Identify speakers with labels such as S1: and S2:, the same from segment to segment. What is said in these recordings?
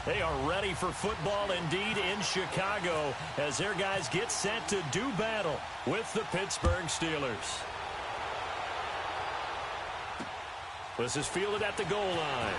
S1: They are ready for football indeed in Chicago as their guys get set to do battle with the Pittsburgh Steelers. This is fielded at the goal line.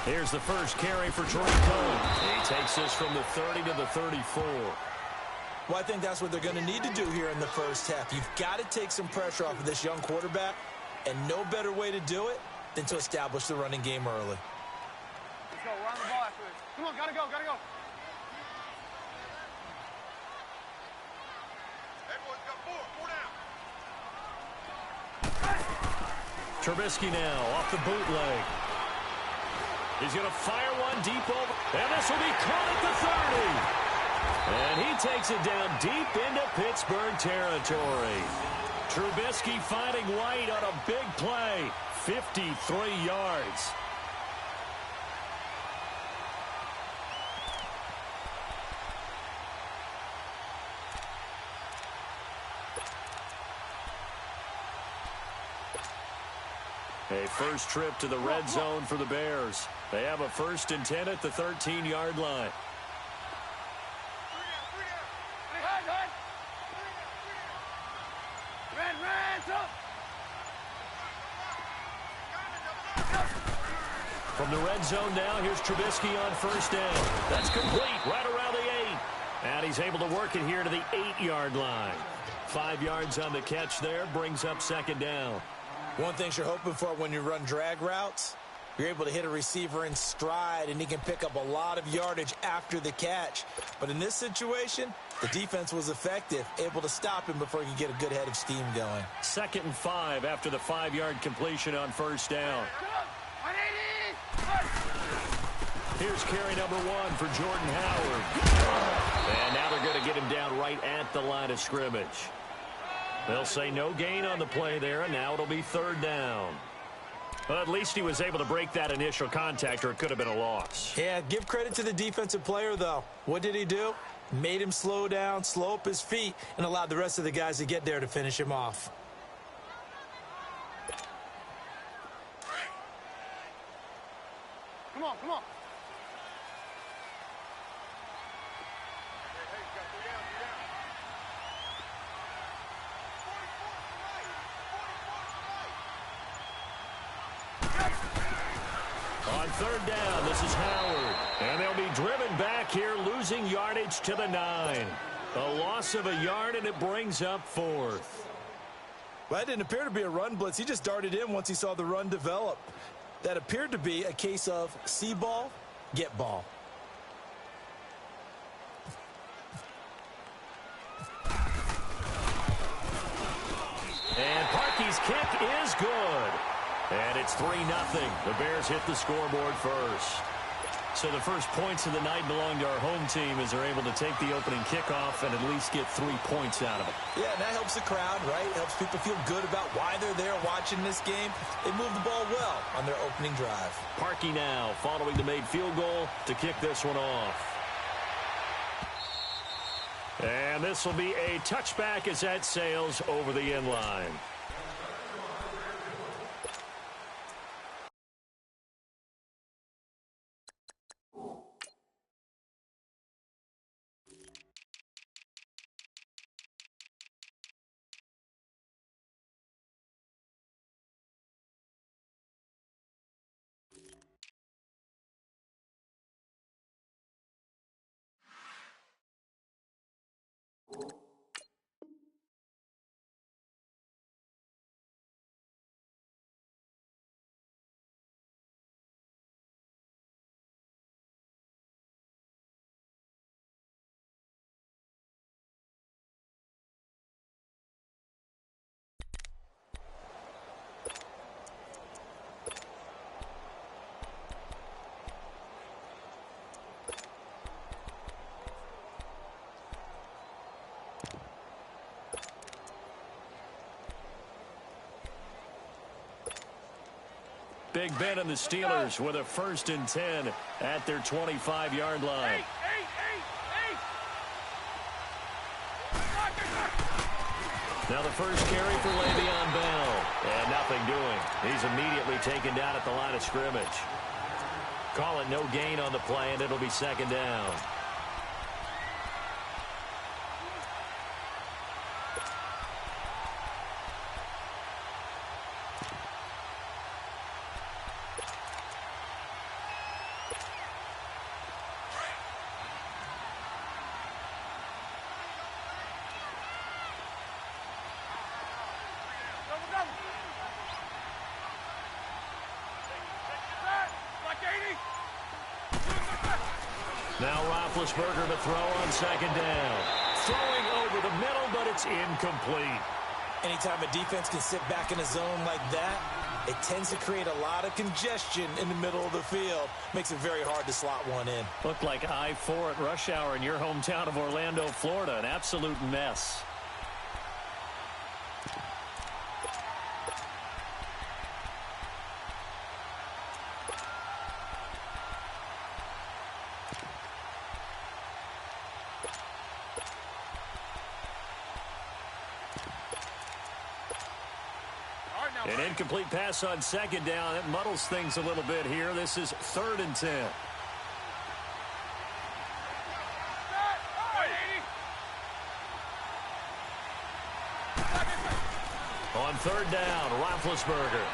S1: Here's the first carry for Troy Cohen. He takes this from the 30 to the 34.
S2: Well, I think that's what they're going to need to do here in the first half. You've got to take some pressure off of this young quarterback, and no better way to do it than to establish the running game early.
S3: Let's go. Run the ball after this. Come on, gotta go, gotta go. Hey, boys, got four down.
S1: Trubisky now off the bootleg. He's going to fire one deep over, and this will be caught at the 30. And he takes it down deep into Pittsburgh territory. Trubisky finding White on a big play. 53 yards. A first trip to the red zone for the Bears. They have a 1st and 10 at the 13-yard line. From the red zone now, here's Trubisky on 1st down. That's complete right around the 8. And he's able to work it here to the 8-yard line. 5 yards on the catch there, brings up 2nd down.
S2: One thing you're hoping for when you run drag routes, you're able to hit a receiver in stride, and he can pick up a lot of yardage after the catch. But in this situation, the defense was effective, able to stop him before he could get a good head of steam going.
S1: 2nd and 5 after the 5-yard completion on 1st down. Here's carry number 1 for Jordan Howard. And now they're going to get him down right at the line of scrimmage. They'll say no gain on the play there, and now it'll be 3rd down. Well, at least he was able to break that initial contact, or it could have been a loss.
S2: Yeah, give credit to the defensive player, though. What did he do? Made him slow down, slow up his feet, and allowed the rest of the guys to get there to finish him off.
S3: Come on, come on.
S1: On 3rd down, this is Howard. And they'll be driven back here, losing yardage to the 9. A loss of a yard, and it brings up 4th.
S2: Well, that didn't appear to be a run blitz. He just darted in once he saw the run develop. That appeared to be a case of see ball, get ball.
S1: And Parkey's kick is good. And it's 3-0. The Bears hit the scoreboard first. So the first points of the night belong to our home team as they're able to take the opening kickoff and at least get 3 points out of it.
S2: Yeah, and that helps the crowd, right? Helps people feel good about why they're there watching this game. They move the ball well on their opening drive.
S1: Parkey now following the made field goal to kick this one off. And this will be a touchback as that sails over the end line. Big Ben and the Steelers with a 1st and 10 at their 25-yard line. Now the first carry for Le'Veon Bell. And nothing doing. He's immediately taken down at the line of scrimmage. Call it no gain on the play, and it'll be 2nd down. Now Roethlisberger to throw on second down. Throwing over the middle, but it's incomplete.
S2: Anytime a defense can sit back in a zone like that, it tends to create a lot of congestion in the middle of the field. Makes it very hard to slot one in.
S1: Looked like I-4 at rush hour in your hometown of Orlando, Florida. An absolute mess. An incomplete pass on second down. That muddles things a little bit here. This is 3rd and 10. On 3rd down, Roethlisberger.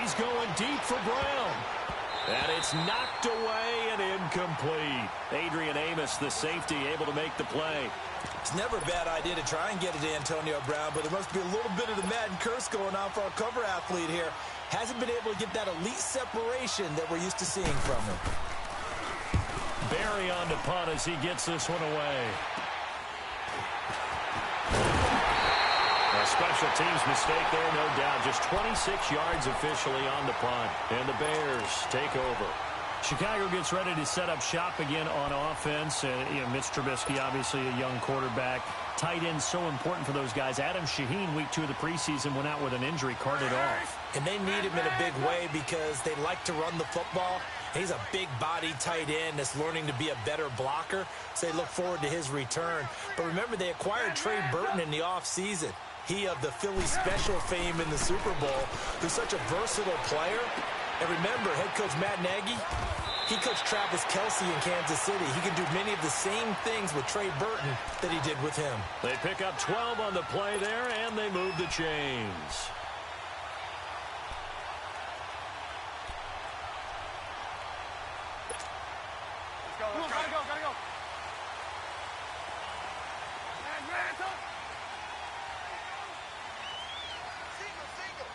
S1: He's going deep for Brown. And it's knocked away and incomplete. Adrian Amos, the safety, able to make the play.
S2: It's never a bad idea to try and get it to Antonio Brown, but there must be a little bit of the Madden curse going on for our cover athlete here. Hasn't been able to get that elite separation that we're used to seeing from him.
S1: Barry on to punt as he gets this one away. A special teams mistake there, no doubt. Just 26 yards officially on the punt. And the Bears take over. Chicago gets ready to set up shop again on offense. Mitch Trubisky, obviously a young quarterback. Tight end so important for those guys. Adam Shaheen, week 2 of the preseason, went out with an injury, carted off.
S2: And they need him in a big way because they like to run the football. He's a big-body tight end that's learning to be a better blocker, so they look forward to his return. But remember, they acquired Trey Burton in the offseason. He of the Philly special fame in the Super Bowl, who's such a versatile player. And remember, head coach Matt Nagy, he coached Travis Kelce in Kansas City. He can do many of the same things with Trey Burton that he did with him.
S1: They pick up 12 on the play there, and they move the chains.
S3: Come on, gotta go. Single.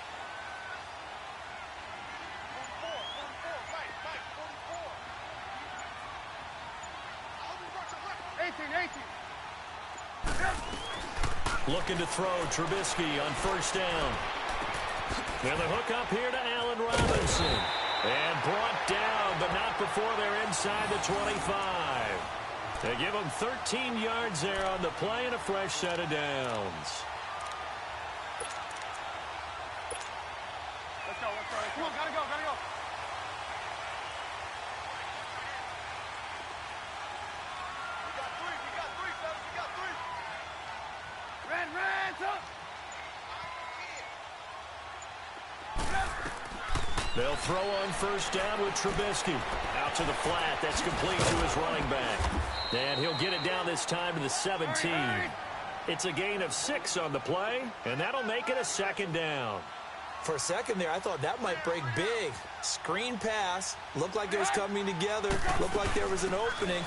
S3: 18.
S1: Looking to throw, Trubisky on 1st down. And the hook up here to Allen Robinson. And brought down, but not before they're inside the 25. They give them 13 yards there on the play and a fresh set of downs.
S3: Let's go. Come on, gotta go. We got three, fellas. We got three. Red, up.
S1: They'll throw on 1st down with Trubisky. Out to the flat. That's complete to his running back. And he'll get it down this time to the 17. It's a gain of 6 on the play, and that'll make it a 2nd down.
S2: For a second there, I thought that might break big. Screen pass. Looked like it was coming together. Looked like there was an opening.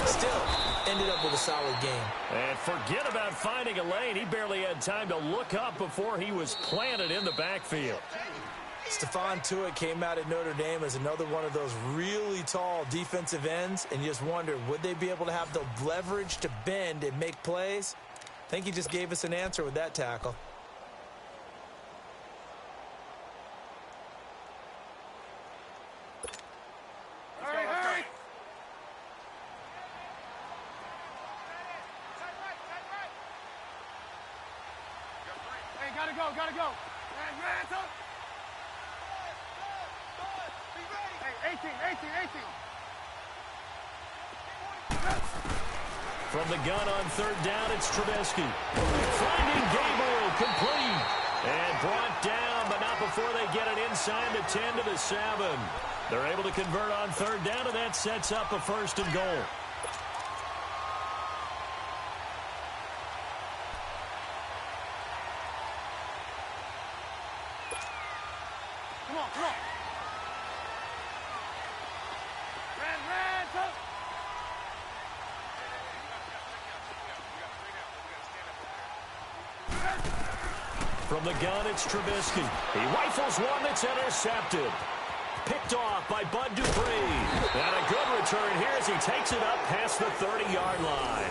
S2: Still, ended up with a solid game.
S1: And forget about finding a lane. He barely had time to look up before he was planted in the backfield.
S2: Stephon Tuitt came out at Notre Dame as another one of those really tall defensive ends, and you just wonder, would they be able to have the leverage to bend and make plays? I think he just gave us an answer with that tackle.
S3: Hurry. Hey, gotta go. Red, up. Hey, 18.
S1: From the gun on 3rd down, it's Trubisky. Finding Gabriel, complete. And brought down, but not before they get it inside the 10 to the 7. They're able to convert on 3rd down, and that sets up a 1st and goal.
S3: Come on. Red, up.
S1: From the gun, it's Trubisky. He rifles one that's intercepted. Picked off by Bud Dupree. And a good return here as he takes it up past the 30-yard line.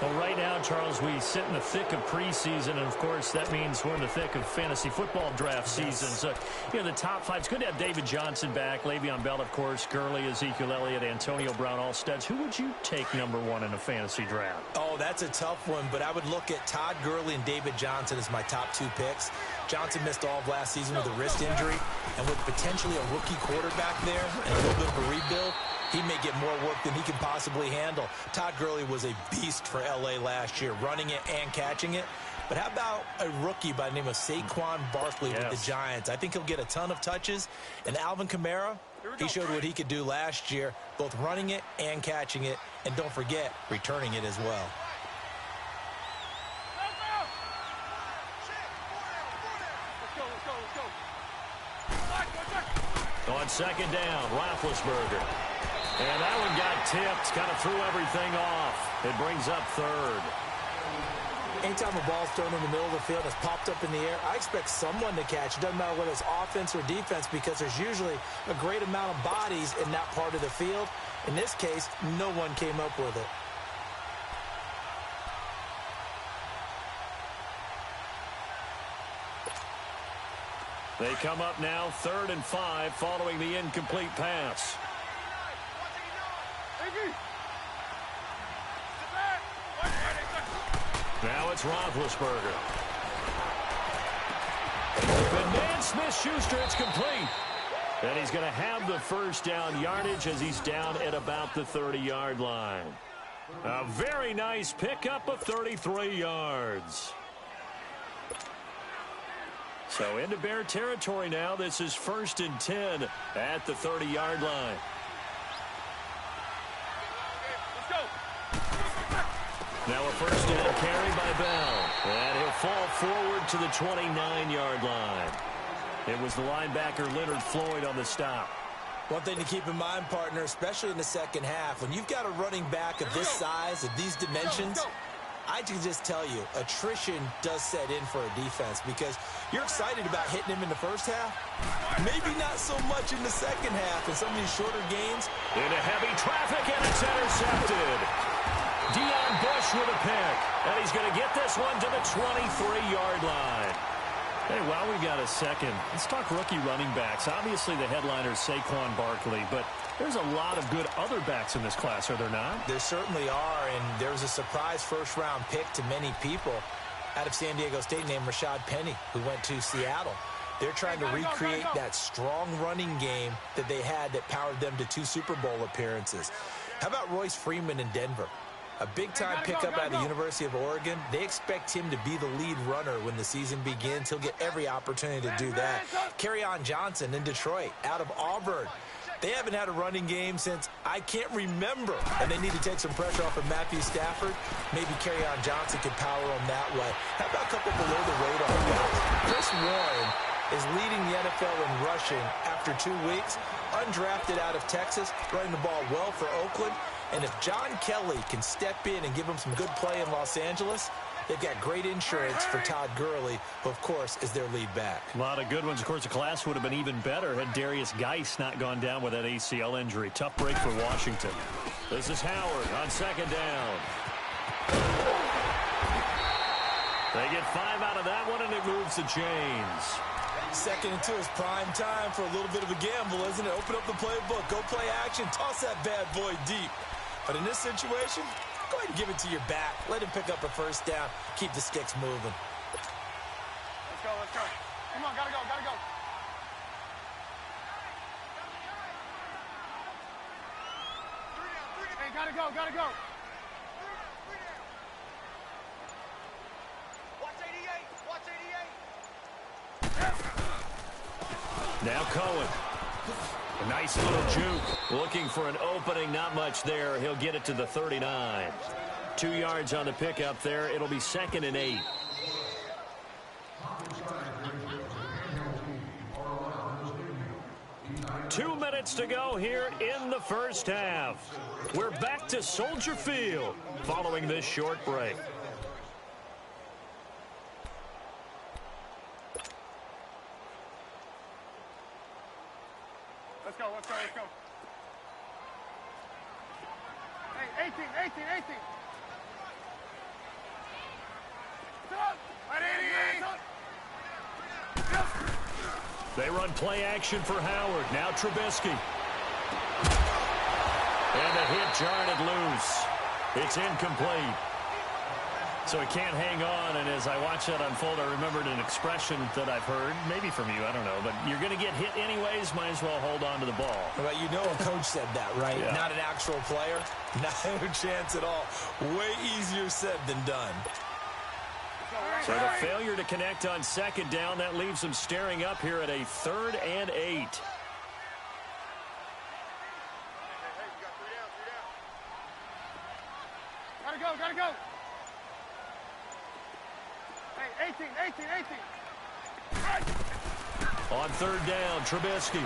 S4: Well, right now, Charles, we sit in the thick of preseason, and, of course, that means we're in the thick of fantasy football draft season. So, the top five, it's good to have David Johnson back, Le'Veon Bell, of course, Gurley, Ezekiel Elliott, Antonio Brown, all studs. Who would you take number one in a fantasy draft?
S2: Oh, that's a tough one, but I would look at Todd Gurley and David Johnson as my top two picks. Johnson missed all of last season with a wrist injury, and with potentially a rookie quarterback there and a little bit of a rebuild, he may get more work than he can possibly handle. Todd Gurley was a beast for L.A. last year, running it and catching it. But how about a rookie by the name of Saquon Barkley with the Giants? I think he'll get a ton of touches. And Alvin Kamara, he showed what he could do last year, both running it and catching it. And don't forget, returning it as well.
S1: On second down, Roethlisberger. And that one got tipped, kind of threw everything off. It brings up third.
S2: Anytime a ball's thrown in the middle of the field and it's popped up in the air, I expect someone to catch. It doesn't matter whether it's offense or defense because there's usually a great amount of bodies in that part of the field. In this case, no one came up with it.
S1: They come up now 3rd and 5 following the incomplete pass. Now it's Roethlisberger. Open man, Smith-Schuster, it's complete. And he's going to have the first down yardage as he's down at about the 30-yard line. A very nice pickup of 33 yards. So into Bear territory now. This is 1st and 10 at the 30-yard line. Now a first down carry by Bell. And he'll fall forward to the 29-yard line. It was the linebacker Leonard Floyd on the stop.
S2: One thing to keep in mind, partner, especially in the second half, when you've got a running back of this size, of these dimensions, I can just tell you, attrition does set in for a defense because you're excited about hitting him in the first half. Maybe not so much in the second half in some of these shorter games.
S1: Into heavy traffic, and it's intercepted. Deion Bush with a pick, and he's going to get this one to the 23-yard line. Hey, while we've got a second, let's talk rookie running backs. Obviously, the headliner is Saquon Barkley, but there's a lot of good other backs in this class, are there not?
S2: There certainly are, and there was a surprise first-round pick to many people out of San Diego State named Rashad Penny, who went to Seattle. They're trying to recreate that strong running game that they had that powered them to 2 Super Bowl appearances. How about Royce Freeman in Denver? A big-time pickup out of the University of Oregon. They expect him to be the lead runner when the season begins. He'll get every opportunity to do that. Kerryon Johnson in Detroit, out of Auburn. They haven't had a running game since I can't remember, and they need to take some pressure off of Matthew Stafford. Maybe Kerryon Johnson can power them that way. How about a couple below the radar guys? Chris Warren is leading the NFL in rushing after 2 weeks. Undrafted out of Texas, running the ball well for Oakland. And if John Kelly can step in and give him some good play in Los Angeles, they've got great insurance for Todd Gurley, who, of course, is their lead back.
S4: A lot of good ones. Of course, the class would have been even better had Darius Geis not gone down with that ACL injury. Tough break for Washington.
S1: This is Howard on second down. They get 5 out of that one, and it moves the chains.
S2: 2nd and 2 is prime time for a little bit of a gamble, isn't it? Open up the playbook, go play action, toss that bad boy deep. But in this situation, go ahead and give it to your back. Let him pick up a first down. Keep the sticks moving.
S3: Let's go, let's go. Come on, gotta go, gotta go. Hey, gotta go, gotta go. Watch 88, watch 88.
S1: Now Cohen. A nice little juke. Looking for an opening, not much there. He'll get it to the 39. 2 yards on the pickup there. It'll be 2nd and 8. Two minutes to go here in the first half. We're back to Soldier Field following this short break.
S3: Let's go, let's go, let's go.
S4: They run play action for Howard. Now Trubisky. And the hit jarred it loose. It's incomplete. So he can't hang on, and as I watch that unfold, I remembered an expression that I've heard, maybe from you, I don't know, but you're going to get hit anyways, might as well hold on to the ball.
S2: But you know a coach said that, right?
S4: Yeah.
S2: Not an actual player. Not a chance at all. Way easier said than done.
S4: So the failure to connect on second down, that leaves them staring up here at a 3rd and 8.
S3: Gotta go. Hey, 18.
S4: On 3rd down, Trubisky.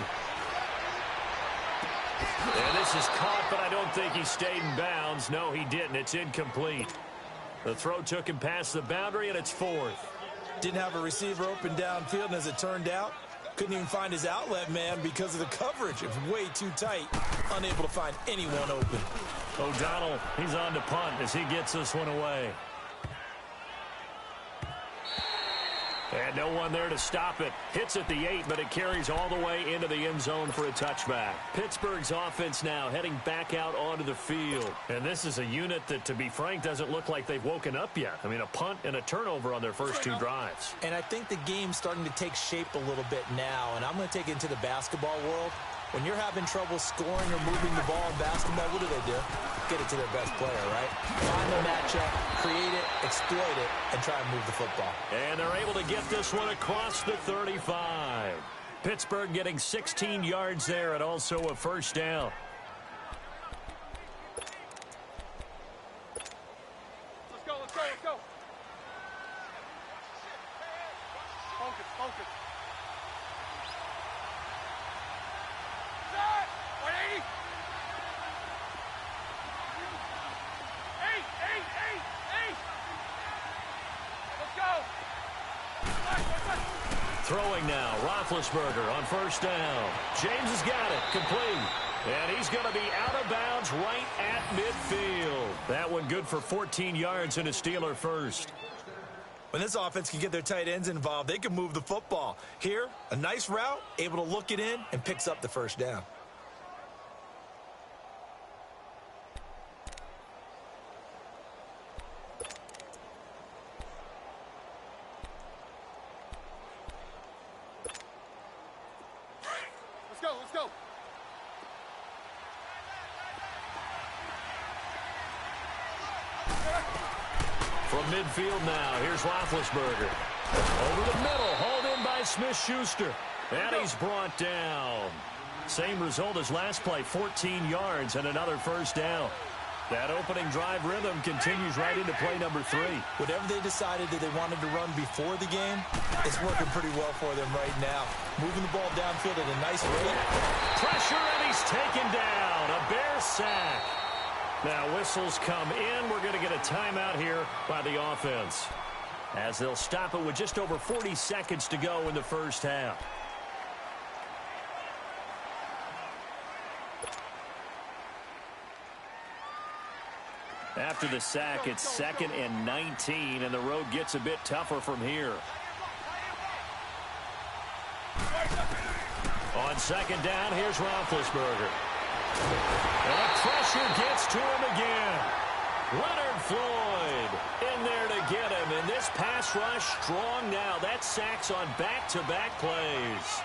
S4: And this is caught, but I don't think he stayed in bounds. No, he didn't. It's incomplete. The throw took him past the boundary, and it's 4th.
S2: Didn't have a receiver open downfield, and as it turned out, couldn't even find his outlet man because of the coverage. It was way too tight. Unable to find anyone open.
S4: O'Donnell, he's on to punt as he gets this one away. And no one there to stop it. Hits at the 8, but it carries all the way into the end zone for a touchback. Pittsburgh's offense now heading back out onto the field. And this is a unit that, to be frank, doesn't look like they've woken up yet. I mean, a punt and a turnover on their first 2 drives.
S2: And I think the game's starting to take shape a little bit now, and I'm going to take it into the basketball world. When you're having trouble scoring or moving the ball in basketball, what do? Get it to their best player, right? Find the matchup, create it, exploit it, and try and move the football.
S4: And they're able to get this one across the 35. Pittsburgh getting 16 yards there and also a first down.
S3: Let's go. Focus. Set! 180! 8! Let's go!
S4: Throwing now, Roethlisberger on first down. James has got it, complete. And he's going to be out of bounds right at midfield. That one good for 14 yards and a Steeler first.
S2: When this offense can get their tight ends involved, they can move the football. Here, a nice route, able to look it in, and picks up the first down.
S3: Let's go.
S4: From midfield now, here's Roethlisberger. Over the middle, hauled in by Smith-Schuster. And he's brought down. Same result as last play, 14 yards and another first down. That opening drive rhythm continues right into play number 3.
S2: Whatever they decided that they wanted to run before the game, it's working pretty well for them right now. Moving the ball downfield at a nice rate.
S4: Pressure, and he's taken down. A Bear sack. Now whistles come in. We're going to get a timeout here by the offense, as they'll stop it with just over 40 seconds to go in the first half. After the sack, it's 2nd and 19, and the road gets a bit tougher from here. On second down, here's Roethlisberger. And the pressure gets to him again. Leonard Floyd in there to get him, and this pass rush strong now. That sacks on back-to-back plays.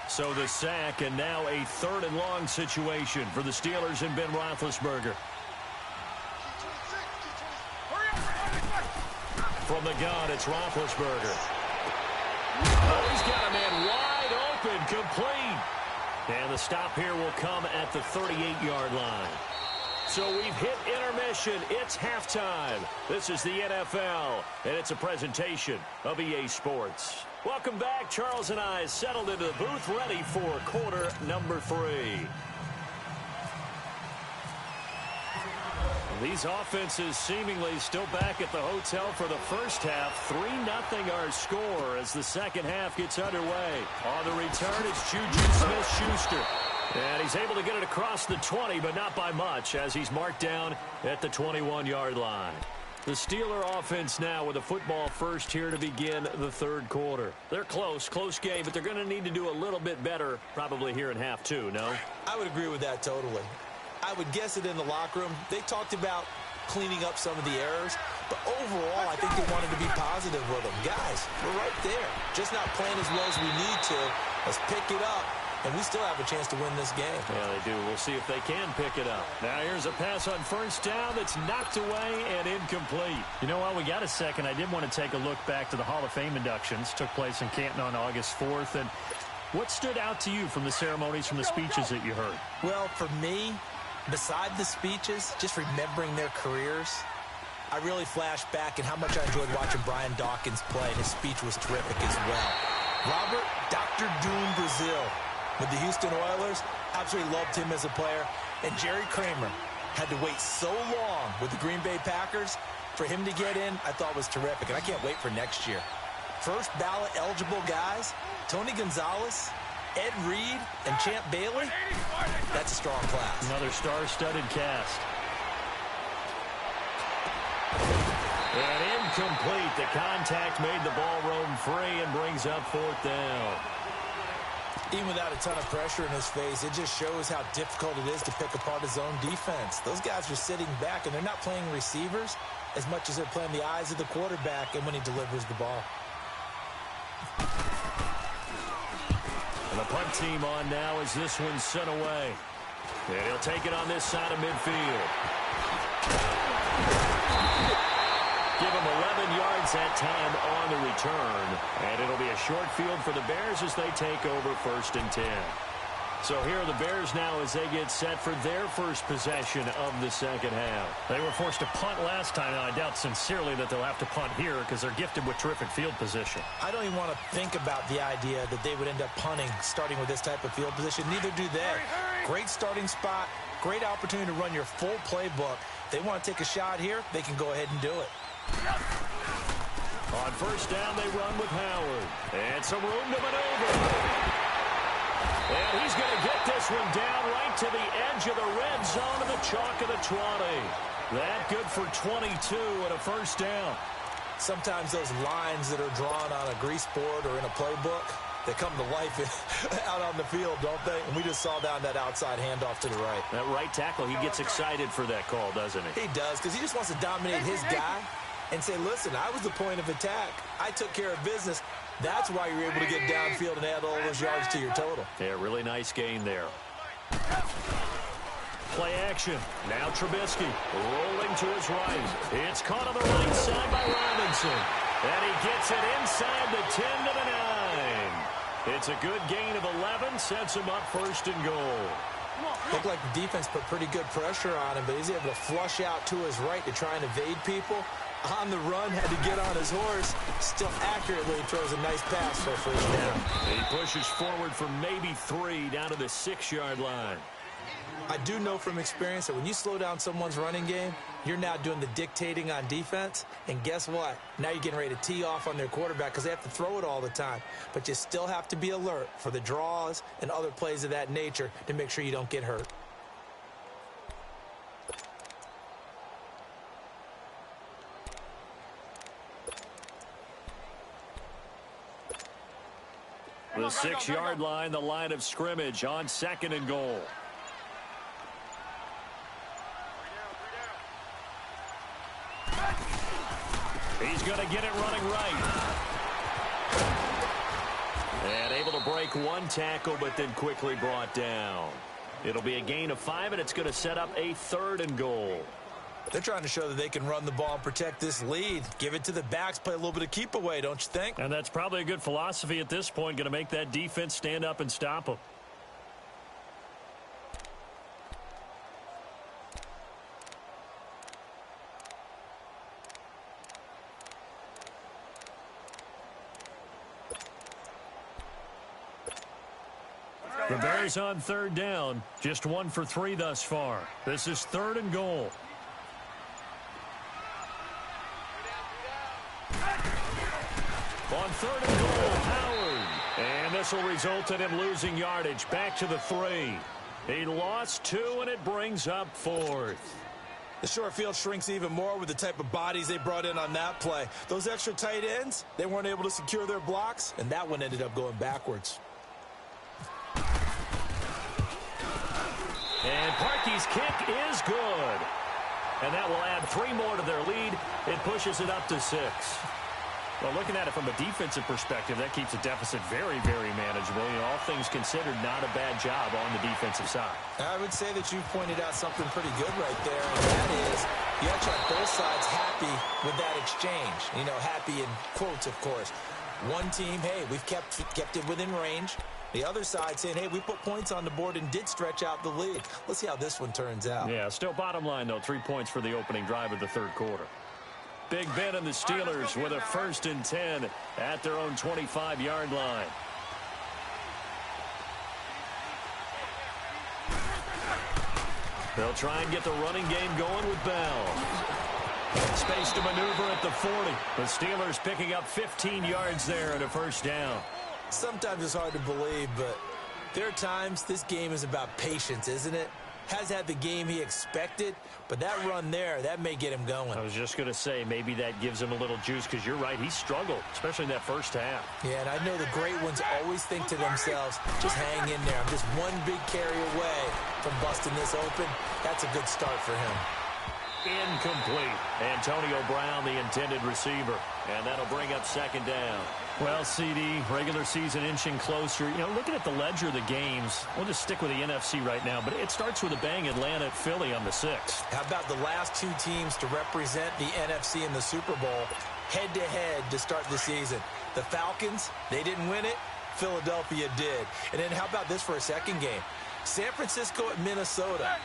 S4: So the sack, and now a 3rd and long situation for the Steelers and Ben Roethlisberger. From the gun, it's Roethlisberger. Oh, he's got a man wide open, complete. And the stop here will come at the 38-yard line. So we've hit intermission. It's halftime. This is the NFL, and it's a presentation of EA Sports. Welcome back. Charles and I settled into the booth, ready for quarter number 3.
S1: These offenses seemingly still back at the hotel for the first half. 3-0 our score as the second half gets underway. On the return, it's Juju Smith-Schuster. And he's able to get it across the 20, but not by much, as he's marked down at the 21-yard line. The Steeler offense now with a football first here to begin the third quarter. They're close game, but they're going to need to do a little bit better probably here in half two, no?
S2: I would agree with that totally. I would guess it in the locker room. They talked about cleaning up some of the errors, but overall, I think they wanted to be positive with them. Guys, we're right there. Just not playing as well as we need to. Let's pick it up, and we still have a chance to win this game.
S1: Yeah, they do. We'll see if they can pick it up. Now here's a pass on first down that's knocked away and incomplete.
S4: You know, while we got a second, I did want to take a look back to the Hall of Fame inductions. Took place in Canton on August 4th. And what stood out to you from the ceremonies, from the speeches that you heard?
S2: Well, for me, beside the speeches, just remembering their careers, I really flashed back at how much I enjoyed watching Brian Dawkins play, and his speech was terrific as well. Robert Dr. Doom Brazil with the Houston Oilers, absolutely loved him as a player. And Jerry Kramer had to wait so long with the Green Bay Packers. For him to get in, I thought was terrific, and I can't wait for next year. First ballot eligible guys, Tony Gonzalez, Ed Reed, and Champ Bailey. That's a strong class.
S4: Another star-studded cast.
S1: And incomplete. The contact made the ball roam free and brings up fourth down.
S2: Even without a ton of pressure in his face, it just shows how difficult it is to pick apart his own defense. Those guys are sitting back, and they're not playing receivers as much as they're playing the eyes of the quarterback and when he delivers the ball.
S1: And the punt team on now as this one's sent away. And he'll take it on this side of midfield. Give him 11 yards that time on the return. And it'll be a short field for the Bears as they take over 1st and 10. So here are the Bears now as they get set for their first possession of the second half.
S4: They were forced to punt last time. Now, I doubt sincerely that they'll have to punt here because they're gifted with terrific field position.
S2: I don't even want to think about the idea that they would end up punting starting with this type of field position. Neither do they. Great starting spot. Great opportunity to run your full playbook. If they want to take a shot here, they can go ahead and do it.
S1: On first down, they run with Howard. And some room to maneuver. And he's going to get this one down right to the edge of the red zone of the chalk of the 20. That good for 22 and a first down.
S2: Sometimes those lines that are drawn on a grease board or in a playbook, they come to life out on the field, don't they? And we just saw down that outside handoff to the right.
S1: That right tackle, he gets excited for that call, doesn't he?
S2: He does, because he just wants to dominate his guy and say, listen, I was the point of attack. I took care of business. That's why you're able to get downfield and add all those yards to your total.
S1: Yeah, really nice gain there. Play action. Now Trubisky rolling to his right. It's caught on the right side by Robinson. And he gets it inside the 10 to the 9. It's a good gain of 11. Sets him up 1st and goal.
S2: Looked like the defense put pretty good pressure on him, but he's able to flush out to his right to try and evade people. On the run, had to get on his horse. Still accurately throws a nice pass for a first down.
S1: He pushes forward for maybe 3 down to the 6-yard line.
S2: I do know from experience that when you slow down someone's running game, you're now doing the dictating on defense. And guess what? Now you're getting ready to tee off on their quarterback because they have to throw it all the time. But you still have to be alert for the draws and other plays of that nature to make sure you don't get hurt.
S1: The 6-yard line, the line of scrimmage on 2nd and goal. He's going to get it running right. And able to break one tackle, but then quickly brought down. It'll be a gain of 5, and it's going to set up a 3rd and goal.
S2: They're trying to show that they can run the ball and protect this lead. Give it to the backs, play a little bit of keep away, don't you think?
S4: And that's probably a good philosophy at this point, going to make that defense stand up and stop them. The Bears on 3rd down, just 1 for 3 thus far. This is 3rd and goal.
S1: On 3rd and goal, Howard. And this will result in him losing yardage. Back to the 3. He lost 2, and it brings up 4th.
S2: The short field shrinks even more with the type of bodies they brought in on that play. Those extra tight ends, they weren't able to secure their blocks, and that one ended up going backwards.
S1: And Parkey's kick is good. And that will add 3 more to their lead. It pushes it up to 6. Well, looking at it from a defensive perspective, that keeps the deficit very, very manageable. You know, all things considered, not a bad job on the defensive side.
S2: I would say that you've pointed out something pretty good right there, and that is you actually have both sides happy with that exchange. You know, happy in quotes, of course. One team, hey, we've kept it within range. The other side saying, hey, we put points on the board and did stretch out the lead. Let's see how this one turns out.
S4: Yeah, still bottom line, though, 3 points for the opening drive of the 3rd quarter. Big Ben and the Steelers with a 1st and 10 at their own 25-yard line. They'll try and get the running game going with Bell. Space to maneuver at the 40. The Steelers picking up 15 yards there and a 1st down.
S2: Sometimes it's hard to believe, but there are times this game is about patience, isn't it? Has had the game he expected, but that run there, that may get him going.
S4: I was just going to say, maybe that gives him a little juice, because you're right, he struggled, especially in that 1st half.
S2: Yeah, and I know the great ones always think to themselves, just hang in there. I'm just one big carry away from busting this open. That's a good start for him.
S1: Incomplete. Antonio Brown, the intended receiver. And that'll bring up 2nd down.
S4: Well, CD, regular season inching closer. You know, looking at the ledger of the games, we'll just stick with the NFC right now, but it starts with a bang. Atlanta at Philly on the 6th.
S2: How about the last 2 teams to represent the NFC in the Super Bowl head-to-head to start the season? The Falcons, they didn't win it. Philadelphia did. And then how about this for a second game? San Francisco at Minnesota.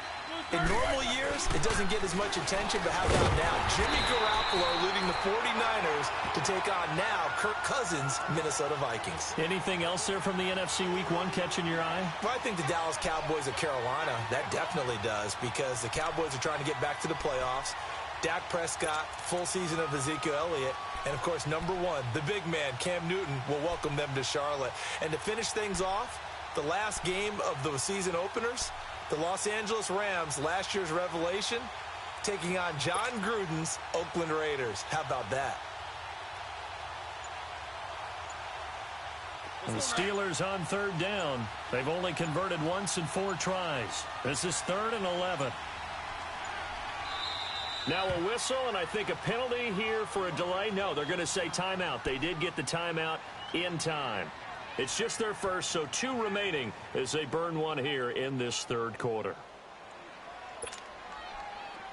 S2: In normal years, it doesn't get as much attention, but how about now? Jimmy Garoppolo leading the 49ers to take on now Kirk Cousins' Minnesota Vikings.
S4: Anything else there from the NFC Week 1 catching your eye?
S2: Well, I think the Dallas Cowboys of Carolina, that definitely does, because the Cowboys are trying to get back to the playoffs. Dak Prescott, full season of Ezekiel Elliott, and, of course, number 1, the big man, Cam Newton, will welcome them to Charlotte. And to finish things off, the last game of the season openers, the Los Angeles Rams, last year's revelation, taking on John Gruden's Oakland Raiders. How about that?
S4: And the Steelers on 3rd down. They've only converted once in 4 tries. This is 3rd and 11.
S1: Now a whistle, and I think a penalty here for a delay. No, they're going to say timeout. They did get the timeout in time. It's just their first, so 2 remaining as they burn 1 here in this 3rd quarter.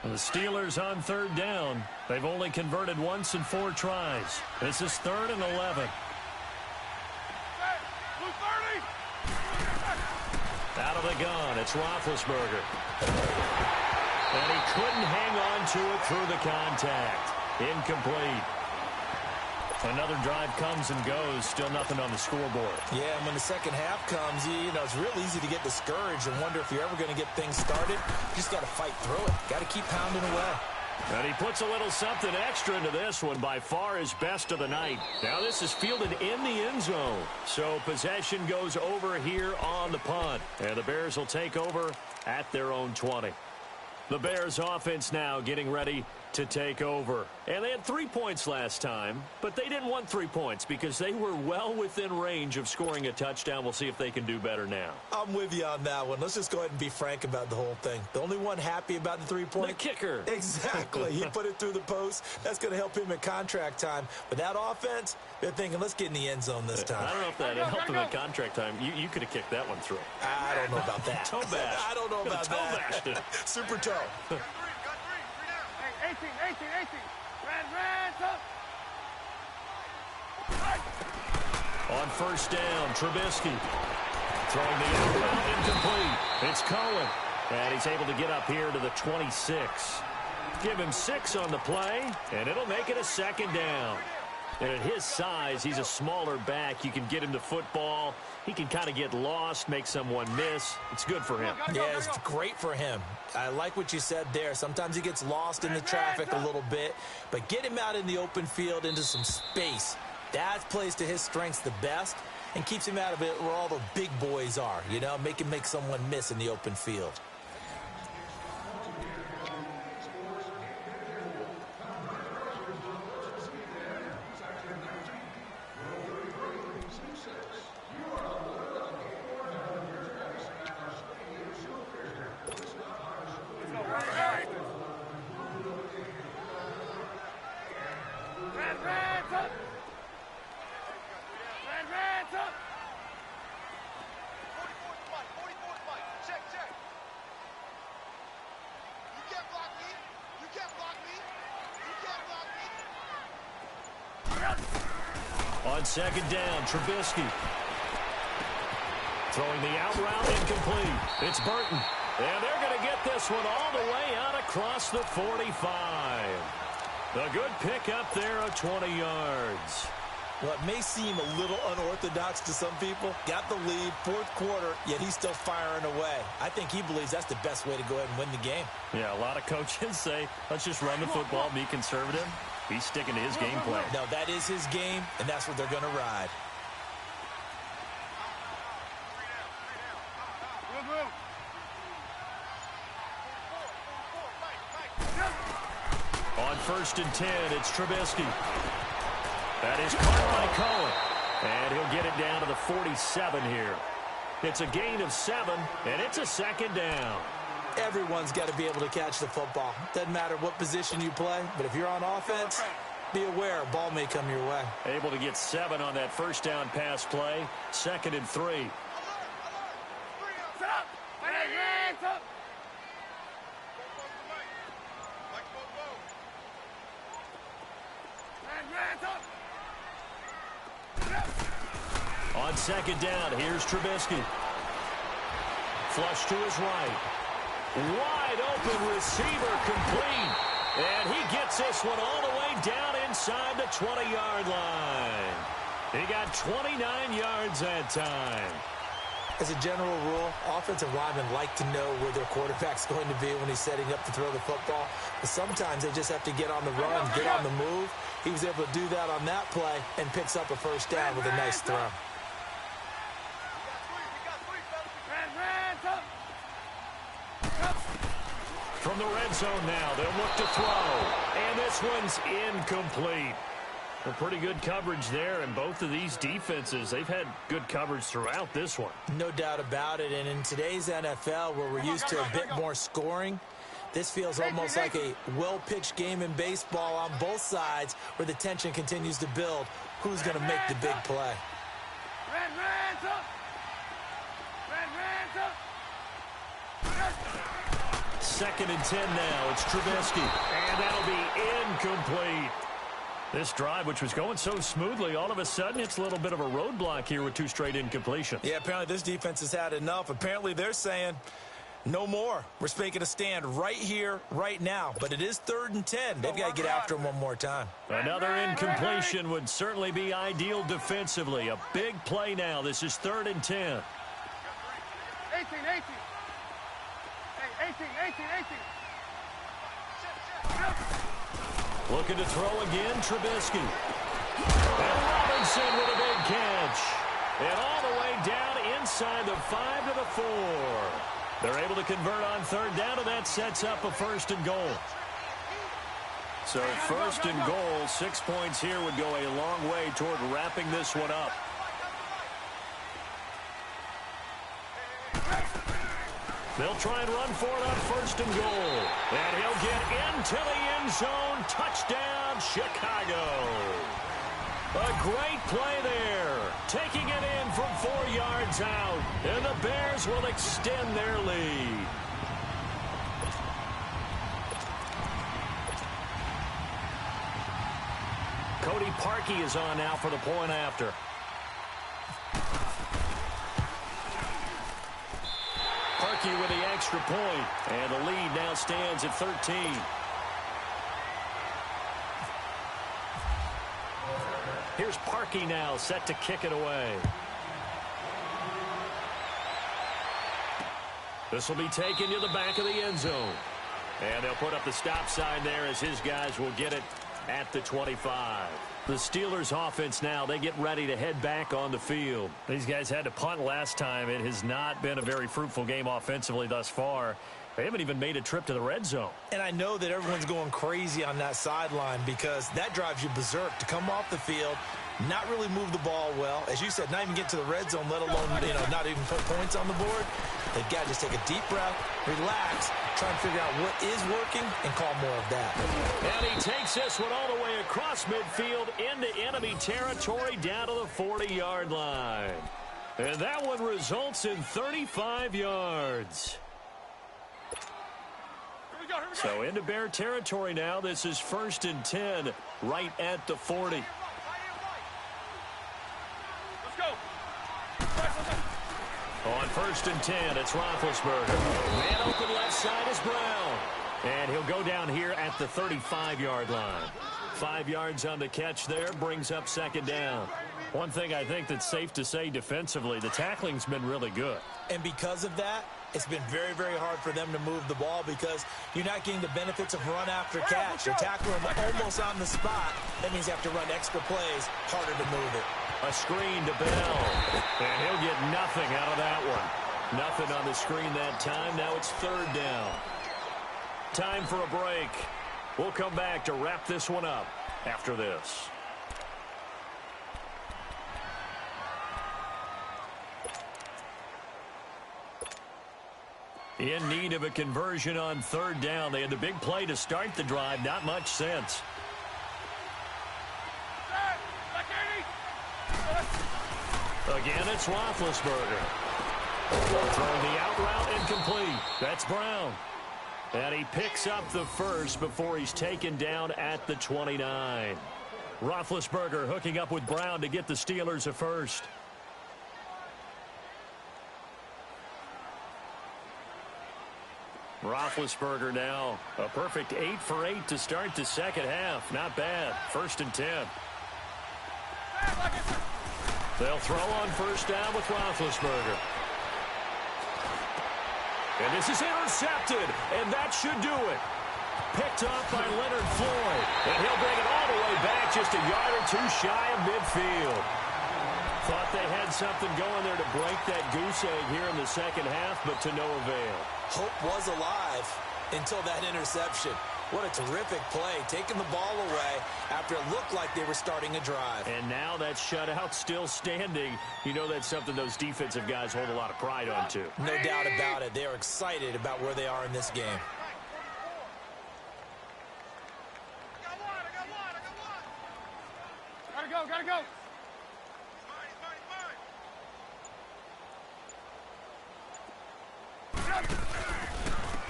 S4: And the Steelers on 3rd down. They've only converted once in 4 tries. This is 3rd and 11.
S1: Out of the gun, it's Roethlisberger. And he couldn't hang on to it through the contact. Incomplete.
S4: Another drive comes and goes. Still nothing on the scoreboard.
S2: Yeah, and when the second half comes, you know, it's real easy to get discouraged and wonder if you're ever going to get things started. You just got to fight through it. Got to keep pounding away.
S1: And he puts a little something extra into this one, by far his best of the night. Now this is fielded in the end zone. So possession goes over here on the punt. And the Bears will take over at their own 20. The Bears offense now getting ready to take over. And they had 3 points last time, but they didn't want 3 points because they were well within range of scoring a touchdown. We'll see if they can do better now.
S2: I'm with you on that one. Let's just go ahead and be frank about the whole thing. The only one happy about the 3-point.
S1: The kicker.
S2: Exactly. He put it through the post. That's going to help him at contract time. But that offense, they're thinking, let's get in the end zone this time.
S1: I don't know if that helped him at contract time. You could have kicked that one through.
S2: I don't know about that.
S1: Toe bash.
S2: I don't know about that.
S1: Toe
S2: Super toe.
S3: Hey, 18. Red, up.
S1: On 1st down, Trubisky throwing the outbound incomplete. It's Cohen, and he's able to get up here to the 26. Give him 6 on the play, and it'll make it a 2nd down. And at his size, he's a smaller back. You can get him to football. He can kind of get lost, make someone miss. It's good for him.
S2: Yeah, it's great for him. I like what you said there. Sometimes he gets lost in the traffic a little bit, but get him out in the open field into some space. That plays to his strengths the best and keeps him out of it where all the big boys are, you know, make someone miss in the open field.
S1: On second down, Trubisky. Throwing the out route, incomplete. It's Burton. And they're going to get this one all the way out across the 45. A good pickup there of 20 yards.
S2: Well, it may seem a little unorthodox to some people. Got the lead, fourth quarter, yet he's still firing away. I think he believes that's the best way to go ahead and win the game.
S4: Yeah, a lot of coaches say, let's just run the football, be conservative. He's sticking to his game plan.
S2: No, that is his game, and that's what they're going to ride.
S1: On first and 10, it's Trubisky. That is caught by Cohen. And he'll get it down to the 47 here. It's a gain of 7, and it's a second down.
S2: Everyone's got to be able to catch the football. Doesn't matter what position you play, but if you're on offense, be aware a ball may come your way.
S1: Able to get 7 on that first down pass play. Second and 3. On second down, here's Trubisky. Flush to his right. Wide open receiver complete. And he gets this one all the way down inside the 20-yard line. He got 29 yards that time.
S2: As a general rule, offensive linemen like to know where their quarterback's going to be when he's setting up to throw the football. But sometimes they just have to get on the run, get on the move. He was able to do that on that play and picks up a first down with a nice throw.
S1: From the red zone now, they'll look to throw. And this one's incomplete. A pretty good coverage there, and both of these defenses, they've had good coverage throughout this one.
S2: No doubt about it, and in today's NFL, where we're used to a bit more scoring, this feels almost like a well-pitched game in baseball on both sides where the tension continues to build. Who's going to make the big play?
S1: Second and 10 now. It's Trubisky. And that'll be incomplete. This drive, which was going so smoothly, all of a sudden it's a little bit of a roadblock here with 2 straight incompletions.
S2: Yeah, apparently this defense has had enough. Apparently they're saying no more. We're making a stand right here, right now. But it is 3rd and 10. They've got to get after him one more time.
S1: Another incompletion would certainly be ideal defensively. A big play now. This is 3rd and 10.
S3: 18. Hey, 18.
S1: Looking to throw again, Trubisky. And Robinson with a big catch. And all the way down inside the 5 to the 4. They're able to convert on 3rd down, and that sets up a 1st and goal. So 1st and goal, 6 points here would go a long way toward wrapping this one up. They'll try and run for it on 1st and goal. And he'll get into the end zone. Touchdown, Chicago. A great play there. Taking it in from 4 yards out. And the Bears will extend their lead. Cody Parkey is on now for the point after. Parkey with the extra point, and the lead now stands at 13. Here's Parkey now set to kick it away. This will be taken to the back of the end zone. And they'll put up the stop sign there as his guys will get it at the 25. The Steelers offense now, they get ready to head back on the field.
S4: These guys had to punt last time. It has not been a very fruitful game offensively thus far. They haven't even made a trip to the red zone.
S2: And I know that everyone's going crazy on that sideline because that drives you berserk to come off the field, not really move the ball well. As you said, not even get to the red zone, let alone, not even put points on the board. They've got to just take a deep breath, relax, try and figure out what is working, and call more of that.
S1: And he takes this one all the way across midfield into enemy territory down to the 40-yard line. And that one results in 35 yards. So into Bear territory now. This is 1st and 10 right at the 40.
S3: Let's go.
S1: On 1st and 10, it's Roethlisberger. Man open left side is Brown. And he'll go down here at the 35-yard line. 5 yards on the catch there, brings up 2nd down.
S4: One thing I think that's safe to say defensively, the tackling's been really good.
S2: And because of that, it's been very, very hard for them to move the ball because you're not getting the benefits of run after catch. You're tackling them almost on the spot. That means you have to run extra plays, harder to move it.
S1: A screen to Bell. And he'll get nothing out of that one. Nothing on the screen that time. Now it's 3rd down. Time for a break. We'll come back to wrap this one up after this. In need of a conversion on 3rd down. They had the big play to start the drive. Not much sense. Again, it's Roethlisberger. Throwing the out route incomplete. That's Brown. And he picks up the first before he's taken down at the 29. Roethlisberger hooking up with Brown to get the Steelers a first. Roethlisberger now a perfect 8 for 8 to start the second half. Not bad. 1st and 10. They'll throw on 1st down with Roethlisberger. And this is intercepted, and that should do it. Picked off by Leonard Floyd, and he'll bring it all the way back just a yard or two shy of midfield. Thought they had something going there to break that goose egg here in the second half, but to no avail.
S2: Hope was alive until that interception. What a terrific play, taking the ball away after it looked like they were starting a drive.
S1: And now that shutout still standing. You know that's something those defensive guys hold a lot of pride on, too.
S2: No doubt about it. They are excited about where they are in this game.
S3: Gotta go, gotta go.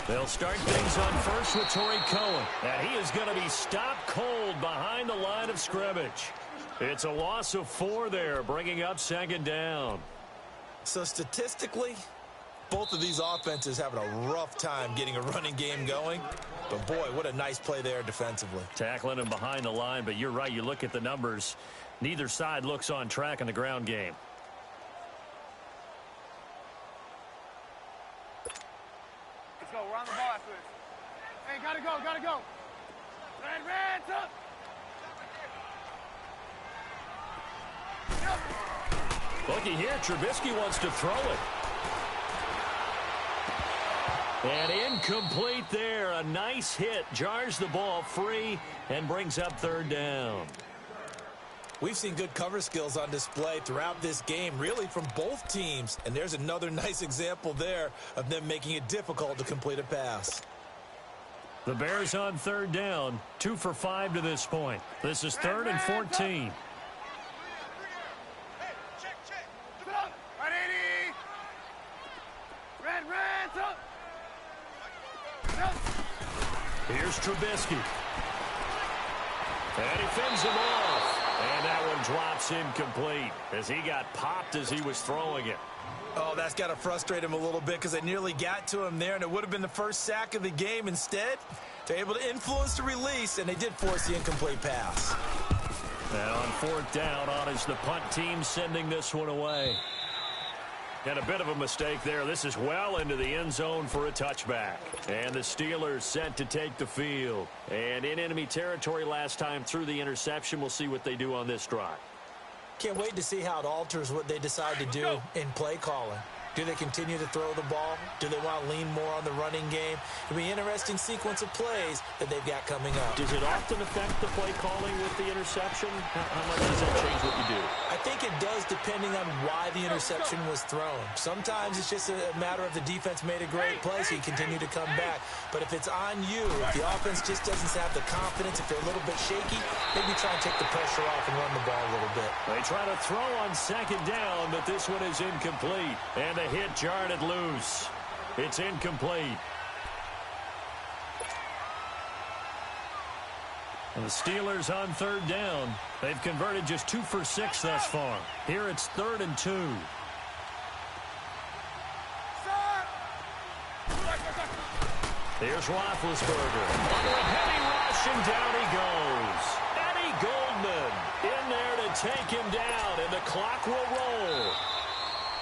S1: They'll start things on first with Torrey Cohen. And he is going to be stopped cold behind the line of scrimmage. It's a loss of 4 there, bringing up 2nd down.
S2: So statistically, both of these offenses having a rough time getting a running game going. But boy, what a nice play there defensively.
S4: Tackling him behind the line, but you're right. You look at the numbers. Neither side looks on track in the ground game.
S3: Let's go. We're on the ball after this. Hey, gotta go, gotta go. Red, up.
S1: Looky here, Trubisky wants to throw it. And incomplete there. A nice hit. Jars the ball free and brings up 3rd down.
S2: We've seen good cover skills on display throughout this game, really from both teams. And there's another nice example there of them making it difficult to complete a pass.
S4: The Bears on 3rd down. 2 for 5 to this point. This is 3rd and 14.
S1: Here's Trubisky. And he fends him off. And that one drops incomplete as he got popped as he was throwing it.
S2: Oh, that's got to frustrate him a little bit because they nearly got to him there, and it would have been the first sack of the game. Instead, they're able to influence the release, and they did force the incomplete pass.
S1: And on 4th down, on is the punt team sending this one away. And a bit of a mistake there. This is well into the end zone for a touchback. And the Steelers set to take the field. And in enemy territory last time through the interception. We'll see what they do on this drive.
S2: Can't wait to see how it alters what they decide to do in play calling. Do they continue to throw the ball? Do they want to lean more on the running game? It'll be an interesting sequence of plays that they've got coming up.
S1: Does it often affect the play calling with the interception? How much does that change what you do?
S2: I think it does depending on why the interception was thrown. Sometimes it's just a matter of the defense made a great play, so you continue to come back. But if it's on you, if the offense just doesn't have the confidence, if they're a little bit shaky, maybe try and take the pressure off and run the ball a little bit.
S1: They try to throw on second down, but this one is incomplete. And the hit jarred it loose. It's incomplete. And the Steelers on third down. They've converted just 2 for 6 thus far. Here it's 3rd and 2. Here's Roethlisberger. Following heavy rush, and down he goes. Eddie Goldman in there to take him down, and the clock will roll.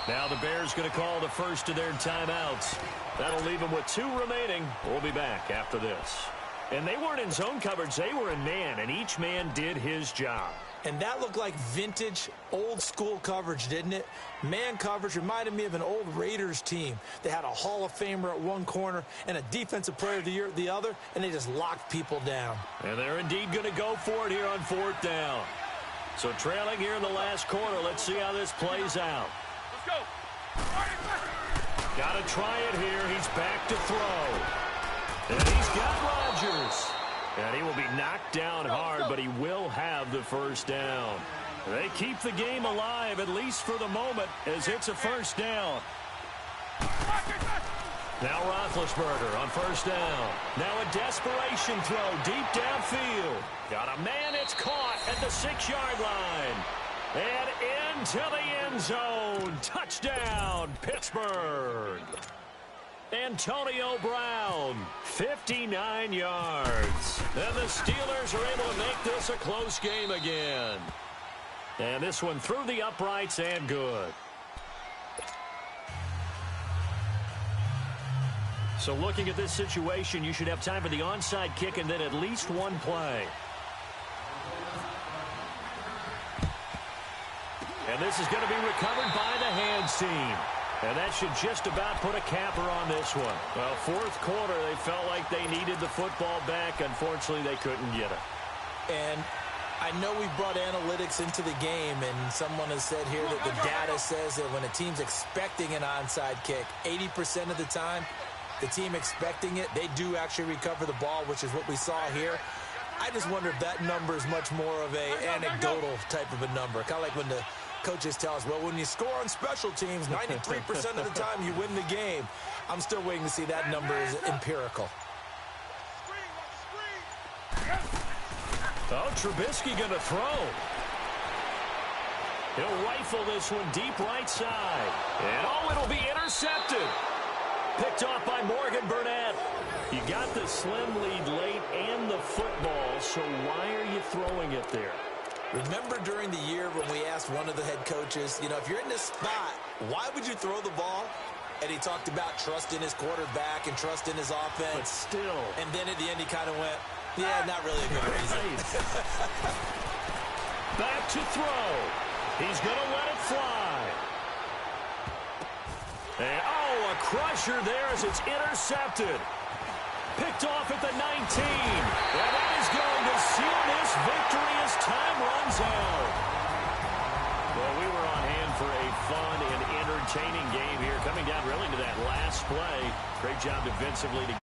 S1: Now the Bears going to call the first of their timeouts. That'll leave them with 2 remaining. We'll be back after this. And they weren't in zone coverage. They were in man, and each man did his job.
S2: And that looked like vintage, old-school coverage, didn't it? Man coverage reminded me of an old Raiders team. They had a Hall of Famer at one corner and a Defensive Player of the Year at the other, and they just locked people down.
S1: And they're indeed going to go for it here on 4th down. So trailing here in the last quarter. Let's see how this plays out.
S3: Let's go.
S1: Got to try it here. He's back to throw. And he's got Rodgers. And he will be knocked down hard, but he will have the first down. They keep the game alive, at least for the moment, as it's a first down. Now Roethlisberger on first down. Now a desperation throw deep downfield. Got a man, it's caught at the 6-yard line. And into the end zone. Touchdown, Pittsburgh. Antonio Brown, 59 yards. And the Steelers are able to make this a close game again. And this one through the uprights and good. So looking at this situation, you should have time for the onside kick and then at least one play. And this is going to be recovered by the hands team. And that should just about put a capper on this one. Well, 4th quarter, they felt like they needed the football back. Unfortunately, they couldn't get it.
S2: And I know we brought analytics into the game, and someone has said here that the data says that when a team's expecting an onside kick, 80% of the time, the team expecting it, they do actually recover the ball, which is what we saw here. I just wonder if that number is much more of a anecdotal type of a number. Kind of like when the coaches tell us, well, when you score on special teams, 93% of the time you win the game. I'm still waiting to see that number is empirical.
S1: Oh, Trubisky going to throw. He'll rifle this one deep right side. And, oh, it'll be intercepted. Picked off by Morgan Burnett. You got the slim lead late and the football, so why are you throwing it there?
S2: Remember during the year when we asked one of the head coaches, you know, if you're in this spot, why would you throw the ball? And he talked about trust in his quarterback and trust in his offense.
S1: But still.
S2: And then at the end he kind of went, yeah, not really a good reason.
S1: Back to throw. He's going to let it fly. And, oh, a crusher there as it's intercepted. Picked off at the 19. And that is going to seal this victory as time runs out. Well, we were on hand for a fun and entertaining game here. Coming down really to that last play. Great job defensively to